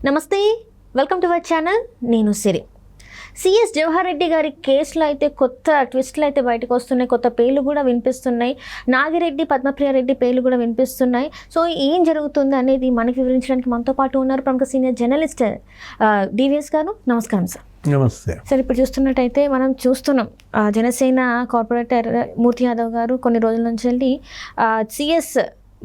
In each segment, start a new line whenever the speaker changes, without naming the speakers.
నమస్తే, welcome to our channel. నేను సిరి. CS Jawahar Reddy గారి కేసులో అయితే కొత్త ట్విస్ట్లు అయితే బయటకు వస్తున్నాయి, కొత్త పేర్లు కూడా వినిపిస్తున్నాయి. నాగిరెడ్డి, పద్మప్రియారెడ్డి పేర్లు కూడా వినిపిస్తున్నాయి. సో ఏం జరుగుతుంది అనేది మనకి వివరించడానికి మనతో పాటు ఉన్నారు ప్రముఖ సీనియర్ జర్నలిస్ట్ డివిఎస్ గారు. నమస్కారం సార్.
నమస్తే
సార్, ఇప్పుడు చూస్తున్నట్టయితే మనం చూస్తున్నాం జనసేన కార్పొరేటర్ మూర్తి యాదవ్ గారు కొన్ని రోజుల నుంచి వెళ్ళి సిఎస్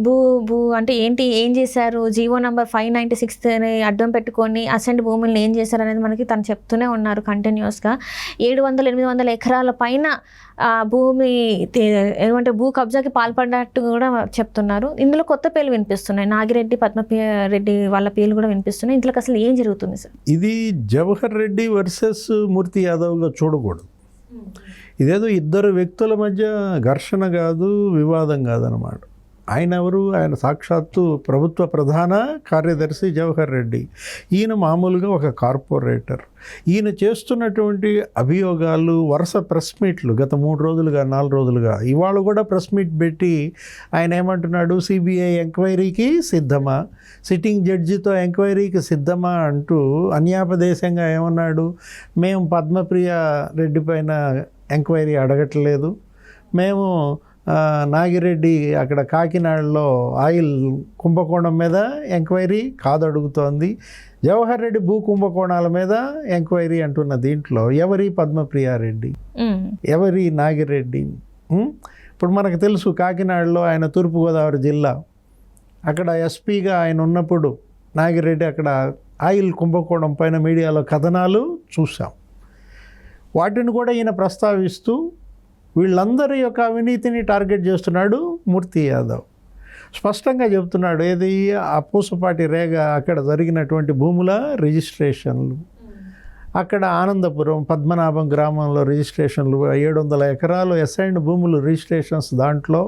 భూ అంటే ఏంటి, ఏం చేశారు, జీవో నంబర్ 596 అడ్డం పెట్టుకొని అసెంట్ భూములను ఏం చేశారు అనేది మనకి తను చెప్తూనే ఉన్నారు కంటిన్యూస్గా. 700-800 ఎకరాల పైన భూమి ఏమంటే భూ కబ్జాకి పాల్పడినట్టు కూడా చెప్తున్నారు. ఇందులో కొత్త పేర్లు వినిపిస్తున్నాయి, నాగిరెడ్డి, పద్మప్రియారెడ్డి వాళ్ళ పేర్లు కూడా వినిపిస్తున్నాయి. ఇందులో అసలు ఏం జరుగుతుంది సార్?
ఇది జవహర్ రెడ్డి వర్సెస్ మూర్తి యాదవ్గా చూడకూడదు. ఇదేదో ఇద్దరు వ్యక్తుల మధ్య ఘర్షణ కాదు, వివాదం కాదనమాట. ఆయన ఎవరు? ఆయన సాక్షాత్తు ప్రభుత్వ ప్రధాన కార్యదర్శి జవహర్ రెడ్డి. ఈయన మామూలుగా ఒక కార్పొరేటర్. ఈయన చేస్తున్నటువంటి అభియోగాలు వరుస ప్రెస్ మీట్లు గత 3 రోజులుగా 4 రోజులుగా, ఇవాళ కూడా ప్రెస్ మీట్ పెట్టి ఆయన ఏమంటున్నాడు, సిబిఐ ఎంక్వైరీకి సిద్ధమా, సిట్టింగ్ జడ్జితో ఎంక్వైరీకి సిద్ధమా అంటూ అన్యాపదేశంగా ఏమన్నాడు, మేము పద్మప్రియ రెడ్డి పైన ఎంక్వైరీ అడగట్లేదు, మేము నాగిరెడ్డి అక్కడ కాకినాడలో ఆయిల్ కుంభకోణం మీద ఎంక్వైరీ కాదు అడుగుతోంది, జవహర్ రెడ్డి భూ కుంభకోణాల మీద ఎంక్వైరీ అంటున్న దీంట్లో ఎవరి పద్మప్రియారెడ్డి, ఎవరి నాగిరెడ్డి? ఇప్పుడు మనకు తెలుసు కాకినాడలో ఆయన తూర్పుగోదావరి జిల్లా, అక్కడ ఎస్పీగా ఆయన ఉన్నప్పుడు నాగిరెడ్డి అక్కడ ఆయిల్ కుంభకోణం పైన మీడియాలో కథనాలు చూసాం. వాటిని కూడా ఈయన ప్రస్తావిస్తూ వీళ్ళందరి యొక్క అవినీతిని టార్గెట్ చేస్తున్నాడు మూర్తి యాదవ్. స్పష్టంగా చెప్తున్నాడు, ఏది ఆ పూసపాటి రేగ అక్కడ జరిగినటువంటి భూముల రిజిస్ట్రేషన్లు, అక్కడ ఆనందపురం పద్మనాభం గ్రామంలో రిజిస్ట్రేషన్లు 700 ఎకరాలు అసైన్డ్ భూములు రిజిస్ట్రేషన్స్, దాంట్లో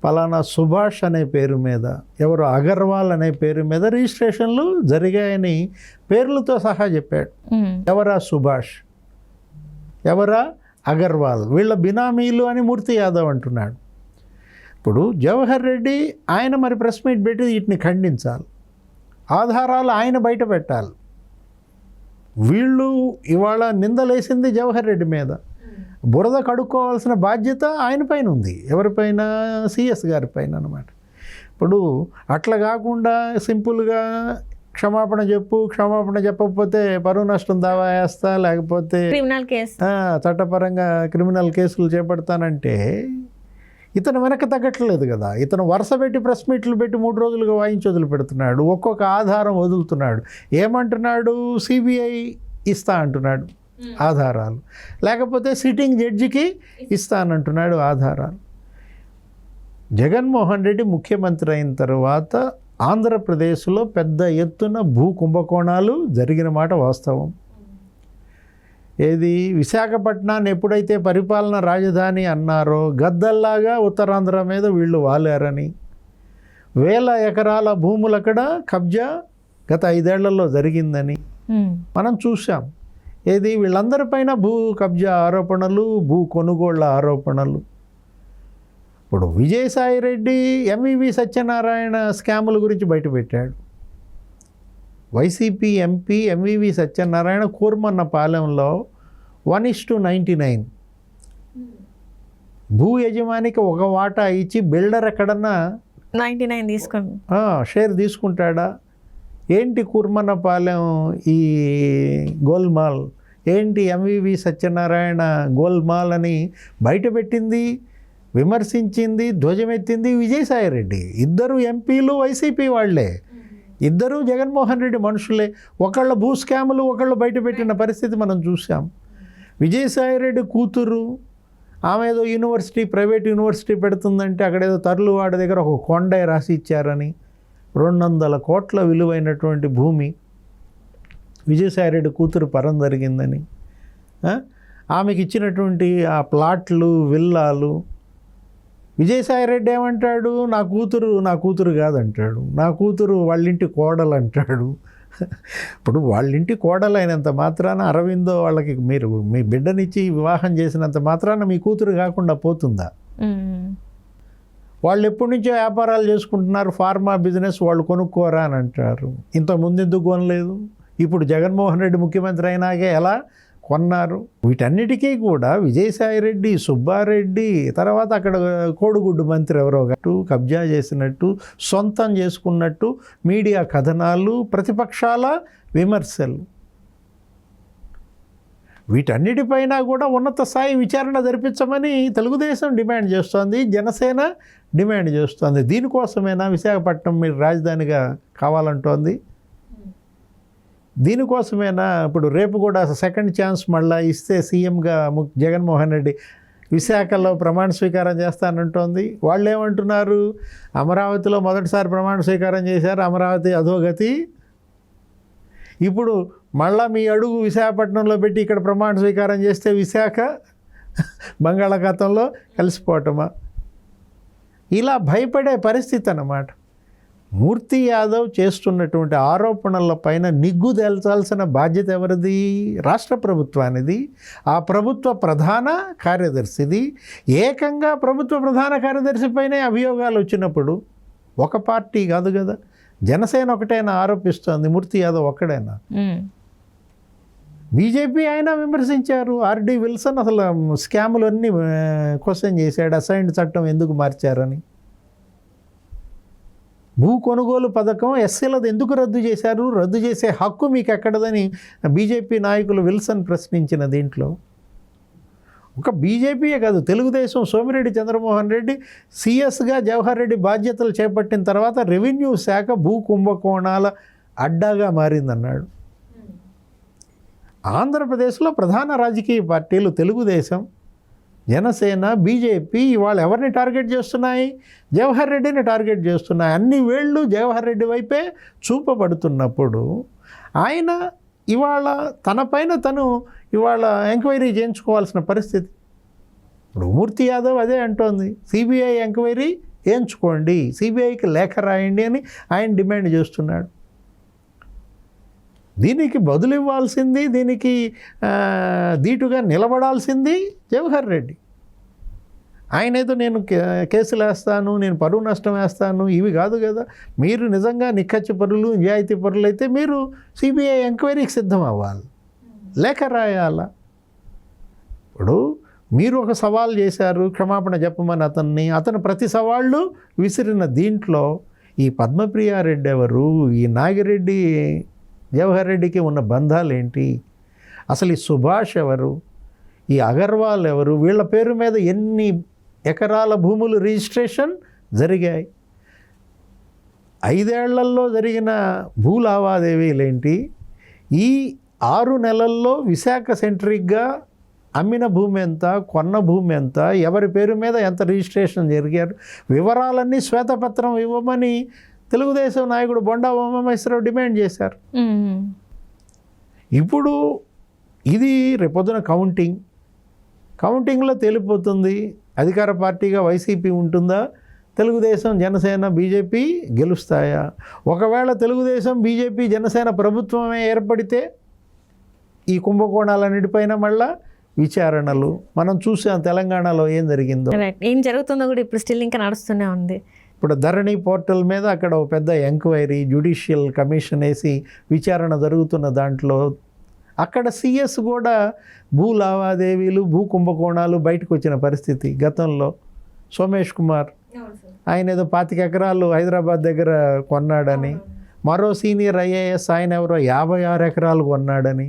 పలానా సుభాష్ అనే పేరు మీద, ఎవరు అగర్వాల్ అనే పేరు మీద రిజిస్ట్రేషన్లు జరిగాయని పేర్లతో సహా చెప్పాడు. ఎవరా సుభాష్, ఎవరా అగర్వాల్, వీళ్ళ బినామీలు అని మూర్తి యాదవ్ అంటున్నాడు. ఇప్పుడు జవహర్ రెడ్డి ఆయన మరి ప్రెస్ మీట్ పెట్టి వీటిని ఖండించాలి, ఆధారాలు ఆయన బయట పెట్టాలి. వీళ్ళు ఇవాళ నిందలేసింది జవహర్ రెడ్డి మీద, బురద కడుక్కోవాల్సిన బాధ్యత ఆయన పైన ఉంది. ఎవరిపైన? సిఎస్ గారి పైన అనమాట. ఇప్పుడు అట్లా కాకుండా సింపుల్గా క్షమాపణ చెప్పు, క్షమాపణ చెప్పకపోతే పరువు నష్టం దావా వేస్తా, లేకపోతే
క్రిమినల్ కేసు,
చట్టపరంగా క్రిమినల్ కేసులు చేపడతానంటే ఇతను వెనక్కి తగ్గట్లేదు కదా. ఇతను వరుస పెట్టి ప్రెస్ మీట్లు పెట్టి 3 రోజులుగా వాయించి వదిలిపెడుతున్నాడు, ఒక్కొక్క ఆధారం వదులుతున్నాడు. ఏమంటున్నాడు, సిబిఐ ఇస్తా అంటున్నాడు ఆధారాలు, లేకపోతే సిట్టింగ్ జడ్జికి ఇస్తానంటున్నాడు ఆధారాలు. జగన్మోహన్ రెడ్డి ముఖ్యమంత్రి అయిన తర్వాత ఆంధ్రప్రదేశ్లో పెద్ద ఎత్తున భూ కుంభకోణాలు జరిగిన మాట వాస్తవం. ఏది విశాఖపట్నాన్ని ఎప్పుడైతే పరిపాలన రాజధాని అన్నారో గద్దల్లాగా ఉత్తరాంధ్ర మీద వీళ్ళు వాలారని, 1000 ఎకరాల భూములు అక్కడ కబ్జా గత 5 ఏళ్లలో జరిగిందని మనం చూసాం. ఏది వీళ్ళందరిపైన భూ కబ్జా ఆరోపణలు, భూ కొనుగోళ్ల ఆరోపణలు. ఇప్పుడు విజయసాయిరెడ్డి ఎంవివి సత్యనారాయణ స్కాముల గురించి బయటపెట్టాడు. వైసీపీ ఎంపీ ఎంవివి సత్యనారాయణ కూర్మన్నపాలెంలో 1:99 భూ యజమానికి ఒక వాటా ఇచ్చి బిల్డర్ ఎక్కడన్నా
99 తీసుకుని
షేర్ తీసుకుంటాడా? ఏంటి కూర్మన్నపాలెం ఈ గోల్మాల్, ఏంటి ఎంవివి సత్యనారాయణ గోల్మాల్ అని బయటపెట్టింది, విమర్శించింది, ధ్వజమెత్తింది విజయసాయిరెడ్డి. ఇద్దరు ఎంపీలు వైసీపీ వాళ్లే, ఇద్దరు జగన్మోహన్ రెడ్డి మనుషులే. ఒకళ్ళ భూ స్కాములు ఒకళ్ళు బయటపెట్టిన పరిస్థితి మనం చూసాం. విజయసాయిరెడ్డి కూతురు ఆమె ఏదో యూనివర్సిటీ, ప్రైవేట్ యూనివర్సిటీ పెడుతుందంటే అక్కడేదో తర్లువాడ దగ్గర ఒక కొండ రాసి ఇచ్చారని, 200 కోట్ల విలువైనటువంటి భూమి విజయసాయిరెడ్డి కూతురు పరం జరిగిందని, ఆమెకి ఇచ్చినటువంటి ఆ ప్లాట్లు, విల్లాలు. విజయసాయిరెడ్డి ఏమంటాడు, నా కూతురు కాదంటాడు, నా కూతురు వాళ్ళింటి కోడలు అంటాడు. ఇప్పుడు వాళ్ళింటి కోడలు అయినంత మాత్రాన అరవిందో వాళ్ళకి మీరు మీ బిడ్డనిచ్చి వివాహం చేసినంత మాత్రాన మీ కూతురు కాకుండా పోతుందా? వాళ్ళు ఎప్పటి నుంచో వ్యాపారాలు చేసుకుంటున్నారు, ఫార్మా బిజినెస్, వాళ్ళు కొనుక్కోరా అని అంటారు. ఇంతకుముందు ఎందుకు కొనలేదు? ఇప్పుడు జగన్మోహన్ రెడ్డి ముఖ్యమంత్రి అయినాకే ఎలా కొన్నారు? వీటన్నిటికీ కూడా విజయసాయిరెడ్డి, సుబ్బారెడ్డి, తర్వాత అక్కడ కోడిగుడ్డు మంత్రి ఎవరో కబ్జా చేసినట్టు, సొంతం చేసుకున్నట్టు మీడియా కథనాలు, ప్రతిపక్షాల విమర్శలు, వీటన్నిటిపైన కూడా ఉన్నత స్థాయి విచారణ జరిపించమని తెలుగుదేశం డిమాండ్ చేస్తోంది, జనసేన డిమాండ్ చేస్తోంది. దీనికోసమేనా విశాఖపట్నం మీరు రాజధానిగా కావాలంటోంది? దీనికోసమేనా ఇప్పుడు రేపు కూడా సెకండ్ ఛాన్స్ మళ్ళీ ఇస్తే సీఎంగా జగన్మోహన్ రెడ్డి విశాఖలో ప్రమాణ స్వీకారం చేస్తానంటోంది? వాళ్ళు ఏమంటున్నారు? అమరావతిలో మొదటిసారి ప్రమాణ స్వీకారం చేశారు, అమరావతి అధోగతి. ఇప్పుడు మళ్ళా మీ అడుగు విశాఖపట్నంలో పెట్టి ఇక్కడ ప్రమాణ స్వీకారం చేస్తే విశాఖ బంగాళాఖాతంలో కలిసిపోవటమా? ఇలా భయపడే పరిస్థితి అన్నమాట. మూర్తి యాదవ్ చేస్తున్నటువంటి ఆరోపణల పైన నిగ్గు తేల్చాల్సిన బాధ్యత ఎవరిది? రాష్ట్ర ప్రభుత్వానిది. ఆ ప్రభుత్వ ప్రధాన కార్యదర్శిది. ఏకంగా ప్రభుత్వ ప్రధాన కార్యదర్శి పైనే అభియోగాలు వచ్చినప్పుడు ఒక పార్టీ కాదు కదా, జనసేన ఒకటైనా ఆరోపిస్తోంది, మూర్తి యాదవ్ ఒక్కడైనా. బీజేపీ అయినా విమర్శించారు. ఆర్డి విల్సన్ అసలు స్కాములన్నీ క్వశ్చన్ చేశాడు, అసైన్డ్ చట్టం ఎందుకు మార్చారని. భూ కొనుగోలు పథకం ఎస్సీలది ఎందుకు రద్దు చేశారు, రద్దు చేసే హక్కు మీకు ఎక్కడదని బీజేపీ నాయకులు విల్సన్ ప్రశ్నించిన దీంట్లో ఒక బీజేపీయే కాదు, తెలుగుదేశం సోమిరెడ్డి చంద్రమోహన్ రెడ్డి సీఎస్గా జవహర్ రెడ్డి బాధ్యతలు చేపట్టిన తర్వాత రెవెన్యూ శాఖ భూ కుంభకోణాల అడ్డాగా మారిందన్నాడు. ఆంధ్రప్రదేశ్లో ప్రధాన రాజకీయ పార్టీలు తెలుగుదేశం, జనసేన, బీజేపీ ఇవాళ ఎవరిని టార్గెట్ చేస్తున్నాయి? జవహర్ రెడ్డిని టార్గెట్ చేస్తున్నాయి. అన్ని వేళ్ళు జవహర్ రెడ్డి వైపే చూపబడుతున్నప్పుడు ఆయన ఇవాళ తనపైన తను ఇవాళ ఎంక్వైరీ చేయించుకోవాల్సిన పరిస్థితి. ఇప్పుడు మూర్తి యాదవ్ అదే అంటోంది, సిబిఐ ఎంక్వైరీ చేయించుకోండి, సిబిఐకి లేఖ రాయండి అని ఆయన డిమాండ్ చేస్తున్నాడు. దీనికి బదులు ఇవ్వాల్సింది, దీనికి ధీటుగా నిలబడాల్సింది జవహర్ రెడ్డి. ఆయన ఏదో నేను కేసులు వేస్తాను, నేను పరువు నష్టం వేస్తాను, ఇవి కాదు కదా. మీరు నిజంగా నిక్కచ్చి పరులు, నిజాయితీ పరులు అయితే మీరు సిబిఐ ఎంక్వైరీకి సిద్ధం అవ్వాలి, లేఖ రాయాల. ఇప్పుడు మీరు ఒక సవాల్ చేశారు, క్షమాపణ చెప్పమని అతను ప్రతి సవాళ్ళు విసిరిన దీంట్లో ఈ పద్మప్రియారెడ్డి ఎవరు, ఈ నాగిరెడ్డి జవహర్ రెడ్డికి ఉన్న బంధాలు ఏంటి, అసలు ఈ సుభాష్ ఎవరు, ఈ అగర్వాల్ ఎవరు, వీళ్ళ పేరు మీద ఎన్ని ఎకరాల భూములు రిజిస్ట్రేషన్ జరిగాయి, 5 ఏళ్లలో జరిగిన భూ లావాదేవీలేంటి, ఈ 6 నెలల్లో విశాఖ సెంట్రిక్గా అమ్మిన భూమి ఎంత, కొన్న భూమి ఎంత, ఎవరి పేరు మీద ఎంత రిజిస్ట్రేషన్ జరిగారు, వివరాలన్నీ శ్వేతపత్రం ఇవ్వమని తెలుగుదేశం నాయకుడు బొండా ఉమామహేశ్వరరావు డిమాండ్ చేశారు. ఇప్పుడు ఇది రేపొద్దున కౌంటింగ్లో తేలిపోతుంది. అధికార పార్టీగా వైసీపీ ఉంటుందా, తెలుగుదేశం, జనసేన, బీజేపీ గెలుస్తాయా? ఒకవేళ తెలుగుదేశం, బీజేపీ, జనసేన ప్రభుత్వమే ఏర్పడితే ఈ కుంభకోణాలన్నిటిపైన మళ్ళా విచారణలు మనం చూసాం. తెలంగాణలో ఏం జరిగిందో,
ఏం జరుగుతుందో కూడా ఇప్పుడు స్టిల్ ఇంకా నడుస్తూనే ఉంది.
ఇప్పుడు ధరణి పోర్టల్ మీద అక్కడ ఒక పెద్ద ఎంక్వైరీ, జ్యుడిషియల్ కమిషన్ వేసి విచారణ జరుగుతున్న దాంట్లో అక్కడ సిఎస్ కూడా భూ లావాదేవీలు, భూ కుంభకోణాలు బయటకు వచ్చిన పరిస్థితి. గతంలో సోమేష్ కుమార్ ఆయన ఏదో 25 ఎకరాలు హైదరాబాద్ దగ్గర కొన్నాడని, మరో సీనియర్ ఐఏఎస్ ఆయన ఎవరో 56 ఎకరాలు కొన్నాడని,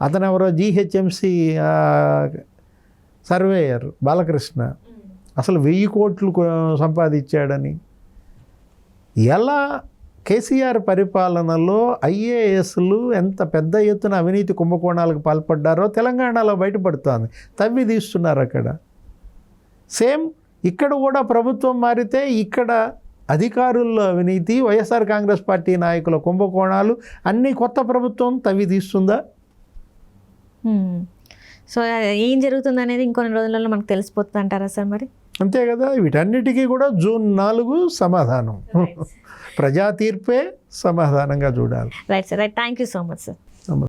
అతను ఎవరో జీహెచ్ఎంసీ సర్వేయర్ బాలకృష్ణ అసలు 1000 కోట్లు సంపాదించాడని. ఎలా కేసీఆర్ పరిపాలనలో ఐఏఎస్లు ఎంత పెద్ద ఎత్తున అవినీతి కుంభకోణాలకు పాల్పడ్డారో తెలంగాణలో బయటపడుతోంది. తవ్వి తీస్తున్నారు అక్కడ. సేమ్ ఇక్కడ కూడా ప్రభుత్వం మారితే ఇక్కడ అధికారుల్లో అవినీతి, వైఎస్ఆర్ కాంగ్రెస్ పార్టీ నాయకుల కుంభకోణాలు అన్నీ కొత్త ప్రభుత్వం తవ్వి తీస్తుందా?
సో ఏం జరుగుతుంది అనేది ఇంకొన్ని రోజులలో మనకు తెలిసిపోతుంది అంటారా సార్? మరి
అంతే కదా. వీటన్నిటికీ కూడా జూన్ 4 సమాధానం, ప్రజా తీర్పే సమాధానంగా చూడాలి.
Right sir, right. Thank you so much sir.